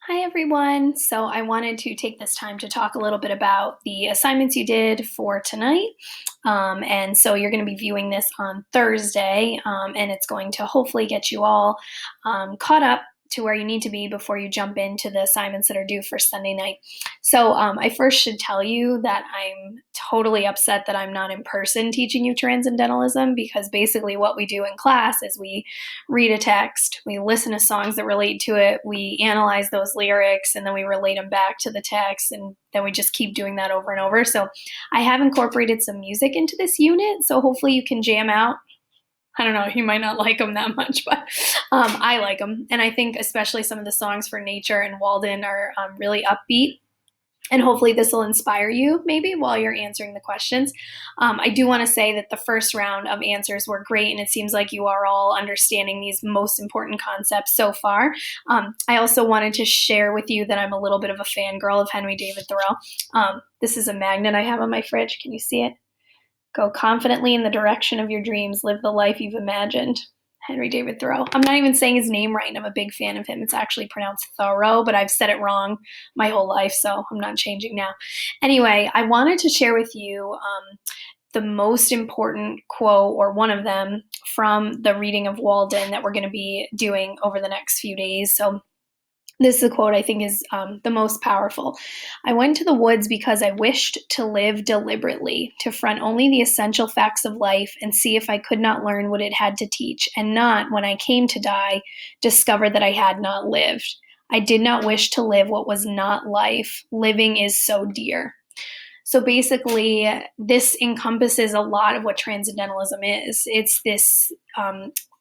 Hi, everyone. So, I wanted to take this time to talk a little bit about the assignments you did for tonight. You're going to be viewing this on Thursday, and it's going to hopefully get you all caught up to where you need to be before you jump into the assignments that are due for Sunday night. I first should tell you that I'm totally upset that I'm not in person teaching you Transcendentalism because basically what we do in class is we read a text, we listen to songs that relate to it, we analyze those lyrics, and then we relate them back to the text, and then we just keep doing that over and over. So I have incorporated some music into this unit, so hopefully you can jam out. I don't know, you might not like them that much, but I like them. And I think especially some of the songs for Nature and Walden are really upbeat. And hopefully, this will inspire you maybe while you're answering the questions. I do want to say that the first round of answers were great, and it seems like you are all understanding these most important concepts so far. I also wanted to share with you that I'm a little bit of a fangirl of Henry David Thoreau. This is a magnet I have on my fridge. Can you see it? Go confidently in the direction of your dreams, live the life you've imagined. Henry David Thoreau. I'm not even saying his name right. I'm a big fan of him. It's actually pronounced Thoreau, but I've said it wrong my whole life, so I'm not changing now. Anyway, I wanted to share with you the most important quote, or one of them, from the reading of Walden that we're going to be doing over the next few days. So this is a quote I think is the most powerful. I went to the woods because I wished to live deliberately, to front only the essential facts of life and see if I could not learn what it had to teach, and not, when I came to die, discover that I had not lived. I did not wish to live what was not life. Living is so dear. So basically, this encompasses a lot of what Transcendentalism is. It's this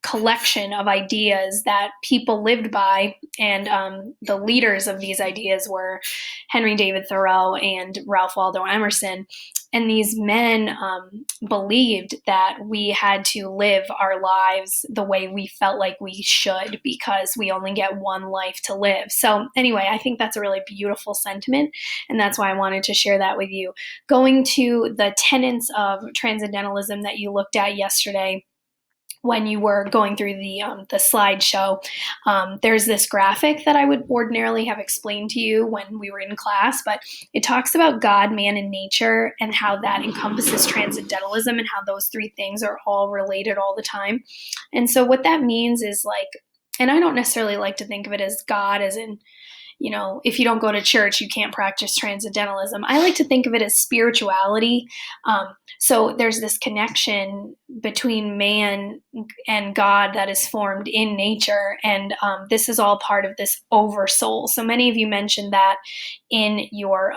collection of ideas that people lived by, and the leaders of these ideas were Henry David Thoreau and Ralph Waldo Emerson. And these men believed that we had to live our lives the way we felt like we should because we only get one life to live. So, anyway, I think that's a really beautiful sentiment, and that's why I wanted to share that with you. Going to the tenets of Transcendentalism that you looked at yesterday, when you were going through the slideshow, there's this graphic that I would ordinarily have explained to you when we were in class, but it talks about God, man, and nature, and how that encompasses Transcendentalism, and how those three things are all related all the time. And so what that means is, like, and I don't necessarily like to think of it as God as in, if you don't go to church, you can't practice Transcendentalism. I like to think of it as spirituality. So there's this connection between man and God that is formed in nature. And this is all part of this oversoul. So many of you mentioned that in your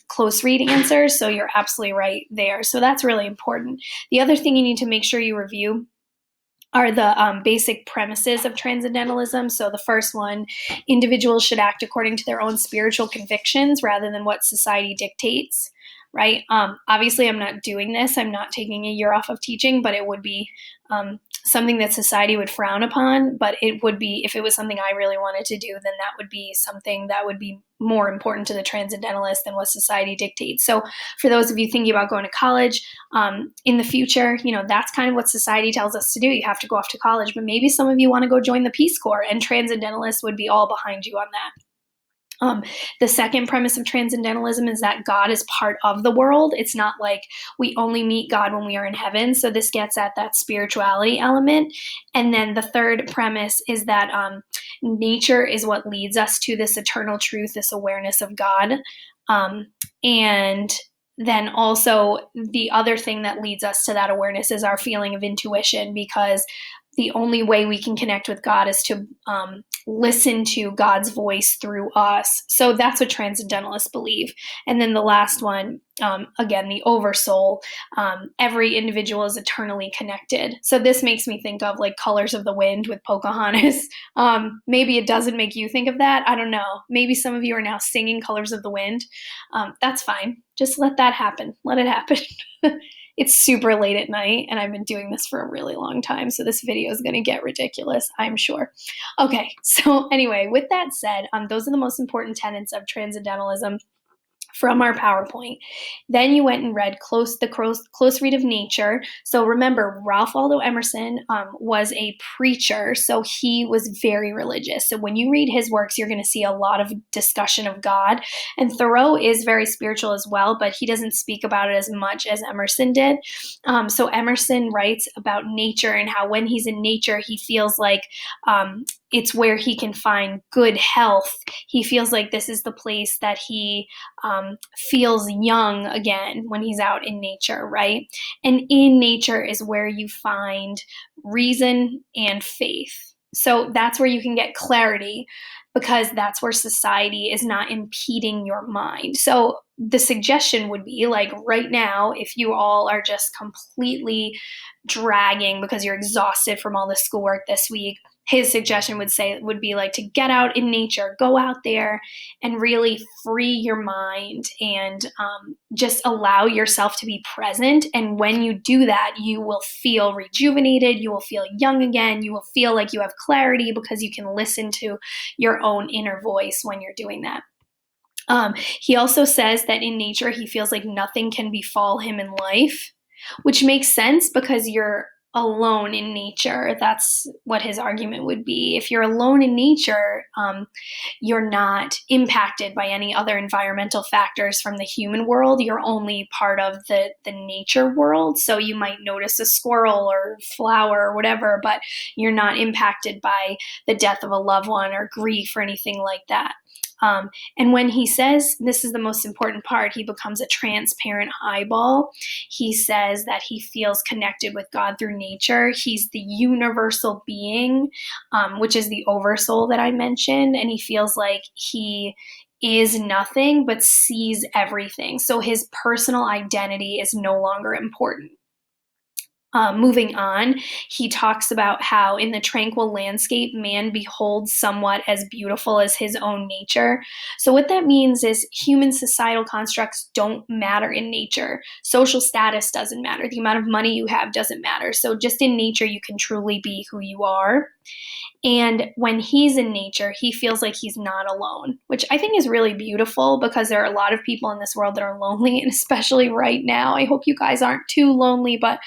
close read answers. So you're absolutely right there. So that's really important. The other thing you need to make sure you review are the basic premises of Transcendentalism. So the first one, individuals should act according to their own spiritual convictions rather than what society dictates, right? Obviously, I'm not doing this. I'm not taking a year off of teaching, but it would be something that society would frown upon. But it would be, if it was something I really wanted to do, then that would be something that would be more important to the Transcendentalist than what society dictates. So for those of you thinking about going to college in the future, that's kind of what society tells us to do. You have to go off to college, but maybe some of you want to go join the Peace Corps, and Transcendentalists would be all behind you on that. The second premise of Transcendentalism is that God is part of the world. It's not like we only meet God when we are in heaven. So this gets at that spirituality element. And then the third premise is that nature is what leads us to this eternal truth, this awareness of God. And then also the other thing that leads us to that awareness is our feeling of intuition, because the only way we can connect with God is to listen to God's voice through us. So that's what Transcendentalists believe. And then the last one, again, the oversoul. Every individual is eternally connected. So this makes me think of like Colors of the Wind with Pocahontas. Maybe it doesn't make you think of that. I don't know. Maybe some of you are now singing Colors of the Wind. That's fine. Just let that happen. Let it happen. It's super late at night, and I've been doing this for a really long time, so this video is going to get ridiculous, I'm sure. Okay, so anyway, with that said, those are the most important tenets of Transcendentalism. from our PowerPoint. Then you went and read close read of nature. So remember, Ralph Waldo Emerson was a preacher, so he was very religious. So when you read his works, you're going to see a lot of discussion of God. And Thoreau is very spiritual as well, but he doesn't speak about it as much as Emerson did. So Emerson writes about nature and how when he's in nature, he feels like it's where he can find good health. He feels like this is the place that he feels young again when he's out in nature, right? And in nature is where you find reason and faith. So that's where you can get clarity because that's where society is not impeding your mind. So the suggestion would be like right now, if you all are just completely dragging because you're exhausted from all the schoolwork this week, his suggestion would be like to get out in nature, go out there and really free your mind and just allow yourself to be present. And when you do that, you will feel rejuvenated, you will feel young again, you will feel like you have clarity because you can listen to your own inner voice when you're doing that. He also says that in nature, he feels like nothing can befall him in life, which makes sense because you're alone in nature. That's what his argument would be. If you're alone in nature, you're not impacted by any other environmental factors from the human world. You're only part of the nature world. So you might notice a squirrel or flower or whatever, but you're not impacted by the death of a loved one or grief or anything like that. And when he says, this is the most important part, he becomes a transparent eyeball. He says that he feels connected with God through nature. He's the universal being, which is the oversoul that I mentioned. And he feels like he is nothing but sees everything. So his personal identity is no longer important. Moving on, he talks about how in the tranquil landscape, man beholds somewhat as beautiful as his own nature. So, what that means is human societal constructs don't matter in nature. Social status doesn't matter. The amount of money you have doesn't matter. So, just in nature, you can truly be who you are. And when he's in nature, he feels like he's not alone, which I think is really beautiful because there are a lot of people in this world that are lonely, and especially right now. I hope you guys aren't too lonely, but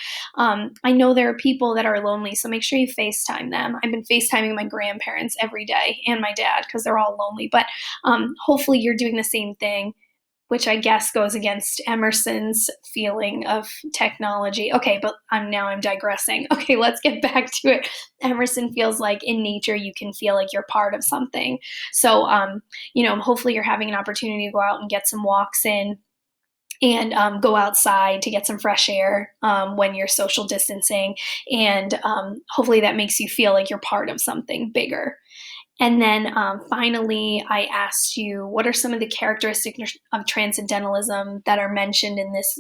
I know there are people that are lonely, so make sure you FaceTime them. I've been FaceTiming my grandparents every day and my dad because they're all lonely, but hopefully you're doing the same thing, which I guess goes against Emerson's feeling of technology. Okay, but I'm digressing. Okay, let's get back to it. Emerson feels like in nature you can feel like you're part of something. So, hopefully you're having an opportunity to go out and get some walks in and go outside to get some fresh air when you're social distancing. And hopefully that makes you feel like you're part of something bigger. And then finally, I asked you, what are some of the characteristics of Transcendentalism that are mentioned in this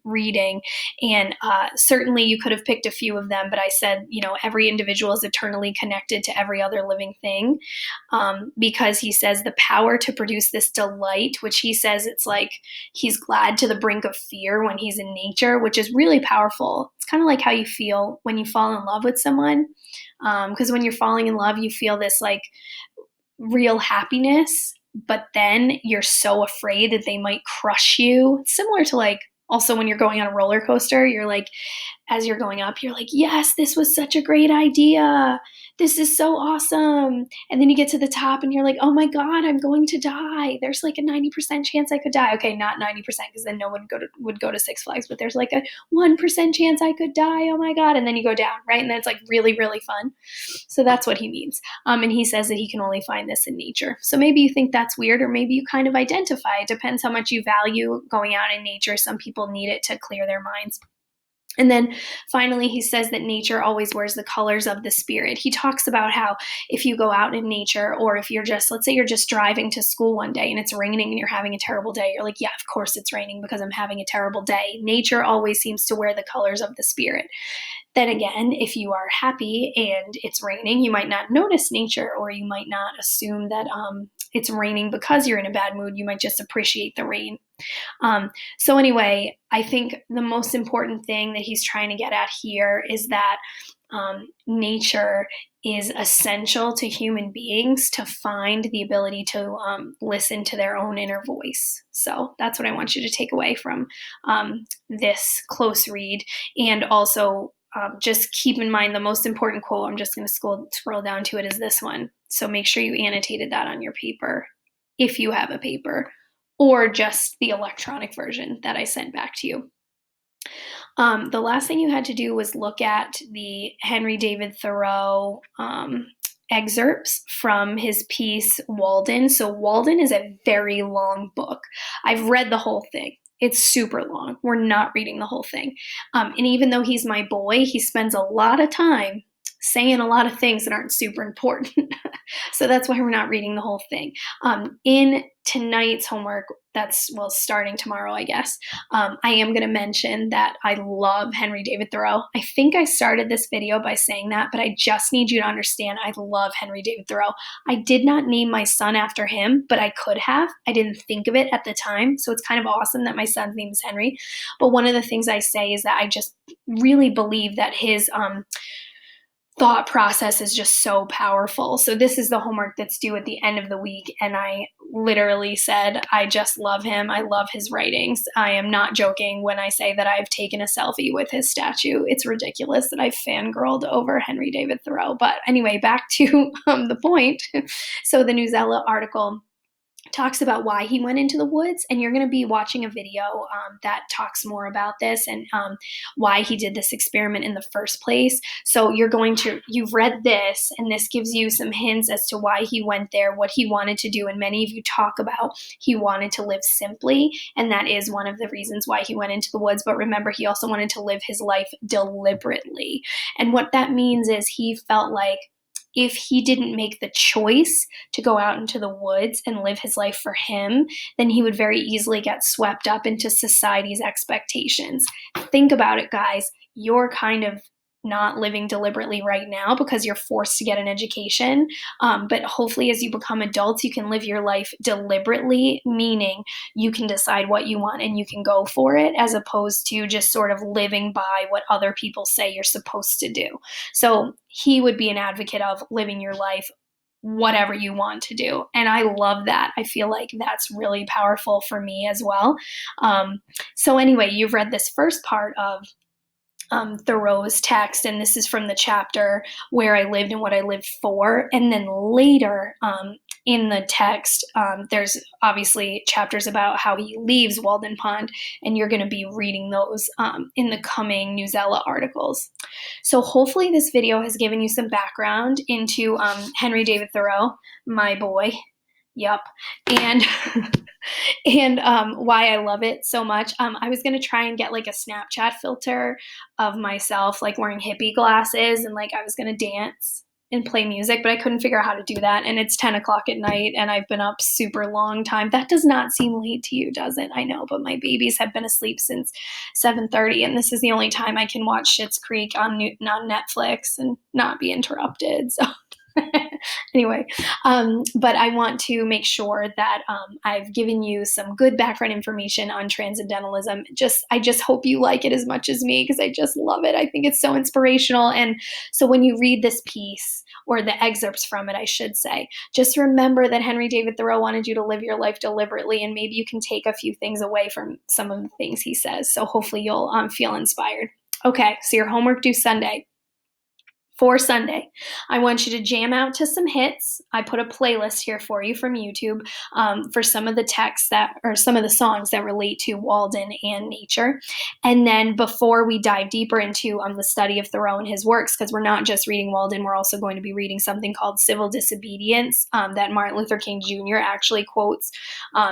reading? And certainly you could have picked a few of them, but I said, every individual is eternally connected to every other living thing because he says the power to produce this delight, which he says it's like he's glad to the brink of fear when he's in nature, which is really powerful. It's kind of like how you feel when you fall in love with someone. Because when you're falling in love, you feel this like real happiness, but then you're so afraid that they might crush you. It's similar to like also when you're going on a roller coaster, you're like, as you're going up, you're like, yes, this was such a great idea. This is so awesome. And then you get to the top and you're like, oh my God, I'm going to die. There's like a 90% chance I could die. Okay, not 90% because then no one would go to Six Flags, but there's like a 1% chance I could die. Oh my God. And then you go down, right? And then it's like really, really fun. So that's what he means. And he says that he can only find this in nature. So maybe you think that's weird, or maybe you kind of identify. It depends how much you value going out in nature. Some people need it to clear their minds. And then finally, he says that nature always wears the colors of the spirit. He talks about how if you go out in nature, or if you're just, let's say you're just driving to school one day and it's raining and you're having a terrible day, you're like, yeah, of course it's raining because I'm having a terrible day. Nature always seems to wear the colors of the spirit. Then again, if you are happy and it's raining, you might not notice nature, or you might not assume that it's raining because you're in a bad mood. You might just appreciate the rain. So anyway, I think the most important thing that he's trying to get at here is that nature is essential to human beings to find the ability to listen to their own inner voice. So that's what I want you to take away from this close read. And also, just keep in mind the most important quote, I'm just going to scroll down to it, is this one. So make sure you annotated that on your paper, if you have a paper, or just the electronic version that I sent back to you. The last thing you had to do was look at the Henry David Thoreau excerpts from his piece, Walden. So Walden is a very long book. I've read the whole thing. It's super long. We're not reading the whole thing. And even though he's my boy, he spends a lot of time saying a lot of things that aren't super important. So that's why we're not reading the whole thing. In tonight's homework, that's, well, starting tomorrow, I guess, I am going to mention that I love Henry David Thoreau. I think I started this video by saying that, but I just need you to understand I love Henry David Thoreau. I did not name my son after him, but I could have. I didn't think of it at the time, so it's kind of awesome that my son's name is Henry. But one of the things I say is that I just really believe that his thought process is just so powerful. So this is the homework that's due at the end of the week, and I literally said, I just love him. I love his writings. I am not joking when I say that I've taken a selfie with his statue. It's ridiculous that I've fangirled over Henry David Thoreau. But anyway, back to the point. So the Newsella article talks about why he went into the woods, and you're going to be watching a video that talks more about this and why he did this experiment in the first place. So you've read this, and this gives you some hints as to why he went there, what he wanted to do, and many of you talk about he wanted to live simply, and that is one of the reasons why he went into the woods. But remember, he also wanted to live his life deliberately, and what that means is he felt like if he didn't make the choice to go out into the woods and live his life for him, then he would very easily get swept up into society's expectations. Think about it, guys. You're kind of not living deliberately right now because you're forced to get an education. But hopefully as you become adults, you can live your life deliberately, meaning you can decide what you want and you can go for it, as opposed to just sort of living by what other people say you're supposed to do. So he would be an advocate of living your life whatever you want to do. And I love that. I feel like that's really powerful for me as well. So anyway, you've read this first part of Thoreau's text, and this is from the chapter Where I Lived and What I Lived For. And then later in the text, there's obviously chapters about how he leaves Walden Pond, and you're going to be reading those in the coming Newsella articles. So hopefully this video has given you some background into Henry David Thoreau, my boy. Yep. And and why I love it so much. I was going to try and get like a Snapchat filter of myself, like wearing hippie glasses, and like I was going to dance and play music, but I couldn't figure out how to do that. And it's 10 o'clock at night and I've been up super long time. That does not seem late to you, does it? I know, but my babies have been asleep since 7:30, and this is the only time I can watch Schitt's Creek on Netflix and not be interrupted. So anyway, but I want to make sure that I've given you some good background information on Transcendentalism. I just hope you like it as much as me, because I just love it. I think it's so inspirational. And so when you read this piece, or the excerpts from it, I should say, just remember that Henry David Thoreau wanted you to live your life deliberately, and maybe you can take a few things away from some of the things he says. So hopefully you'll feel inspired. Okay, so your homework due Sunday. For Sunday, I want you to jam out to some hits. I put a playlist here for you from YouTube for some of the texts or some of the songs that relate to Walden and nature. And then before we dive deeper into the study of Thoreau and his works, because we're not just reading Walden, we're also going to be reading something called Civil Disobedience that Martin Luther King Jr. actually quotes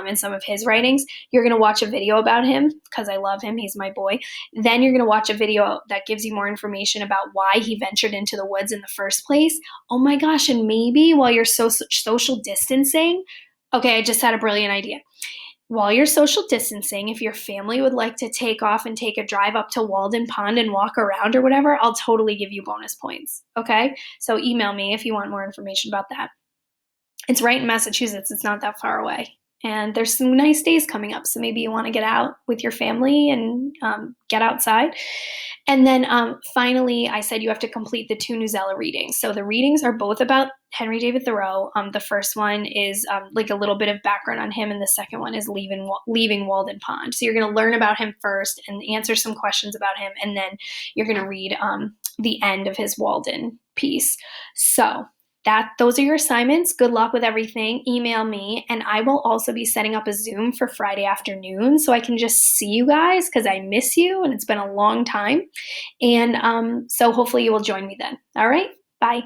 in some of his writings. You're going to watch a video about him, because I love him. He's my boy. Then you're going to watch a video that gives you more information about why he ventured into the woods in the first place. Oh my gosh, and maybe while you're social distancing, okay, I just had a brilliant idea. While you're social distancing, if your family would like to take off and take a drive up to Walden Pond and walk around or whatever, I'll totally give you bonus points, okay? So email me if you want more information about that. It's right in Massachusetts. It's not that far away. And there's some nice days coming up, so maybe you want to get out with your family and get outside. And then finally, I said you have to complete the 2 Newsella readings. So the readings are both about Henry David Thoreau. The first one is like a little bit of background on him, and the second one is leaving Walden Pond. So you're going to learn about him first and answer some questions about him, and then you're going to read the end of his Walden piece. So those are your assignments. Good luck with everything. Email me, and I will also be setting up a Zoom for Friday afternoon so I can just see you guys because I miss you and it's been a long time. And so hopefully you will join me then. All right. Bye.